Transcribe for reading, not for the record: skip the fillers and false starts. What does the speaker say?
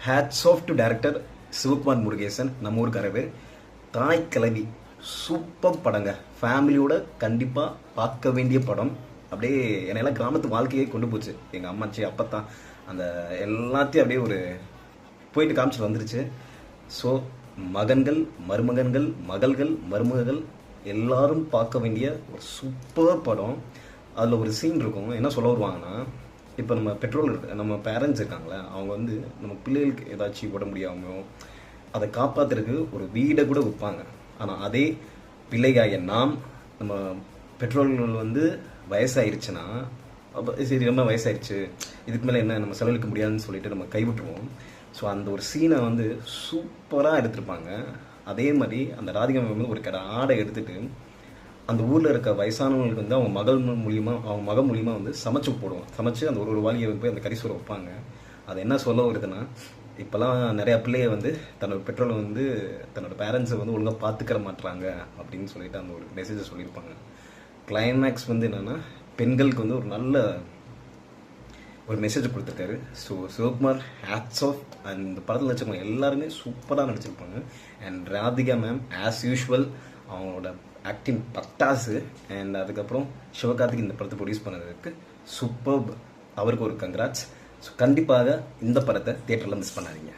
Hats off to director Sivakumar Murugesan, நம்ம ஊருக்காரரு. தாய் கிழவி சூப்பர் படங்க. ஃபேமிலியோட கண்டிப்பாக பார்க்க வேண்டிய படம். அப்படியே என்னெல்லாம் கிராமத்து வாழ்க்கையே கொண்டு போச்சு. எங்கள் அம்மாச்சி அப்பத்தான் அந்த எல்லாத்தையும் அப்படியே ஒரு போயிட்டு காமிச்சிட்டு வந்துருச்சு. ஸோ மகன்கள், மருமகன்கள், மகள்கள், மருமகள் எல்லாரும் பார்க்க வேண்டிய ஒரு சூப்பர் படம். அதில் ஒரு சீன் இருக்கும். என்ன சொல்ல வருவாங்கன்னா, இப்போ நம்ம பெட்ரோல் நம்ம பேரண்ட்ஸ் இருக்காங்களே, அவங்க வந்து நம்ம பிள்ளைகளுக்கு ஏதாச்சும் உட முடியாமோ அதை காப்பாற்றுறதுக்கு ஒரு வீடை கூட விற்பாங்க. ஆனால் அதே பிள்ளைகாய நாம் நம்ம பெட்ரோல்கள் வந்து வயசாயிருச்சுன்னா, அப்போ சரி ரொம்ப வயசாயிருச்சு, இதுக்கு மேலே என்ன நம்ம செலவழிக்க முடியாதுன்னு சொல்லிட்டு நம்ம கைவிட்டுருவோம். ஸோ அந்த ஒரு சீனை வந்து சூப்பராக எடுத்திருப்பாங்க. அதே மாதிரி அந்த ராதிகா மேம் வந்து ஒரு கடை ஆடை எடுத்துகிட்டு அந்த ஊரில் இருக்க வயசானவங்களுக்கு வந்து அவங்க மகன் மூலியமாக வந்து சமைச்சு போடுவோம். சமைச்சு அந்த ஒரு வாலியை போய் அந்த கரிசூரை வைப்பாங்க. அது என்ன சொல்ல வருதுன்னா, இப்போல்லாம் நிறையா பிள்ளைய வந்து தன்னோட பெட்ரோலை வந்து தன்னோட பேரண்ட்ஸை வந்து ஒழுங்காக பார்த்துக்கிற மாட்டுறாங்க அப்படின்னு சொல்லிட்டு அந்த ஒரு மெசேஜை சொல்லியிருப்பாங்க. கிளைமேக்ஸ் வந்து என்னென்னா, பெண்களுக்கு வந்து ஒரு நல்ல ஒரு மெசேஜ் கொடுத்துருக்காரு. So Sivakumar hats off. And இந்த படத்தில் நடிச்சவங்க எல்லாருமே சூப்பராக நடிச்சிருப்பாங்க. And Radhika ma'am as usual அவங்களோட ஆக்டிங் பட்டாசு. அண்ட் அதுக்கப்புறம் சிவகார்த்திக் இந்த படத்தை ப்ரொடியூஸ் பண்ணதுக்கு சூப்பர். அவருக்கு ஒரு கங்க்ராட்ஸ். ஸோ கண்டிப்பாக இந்த படத்தை தியேட்டரில் மிஸ் பண்ணாதீங்க.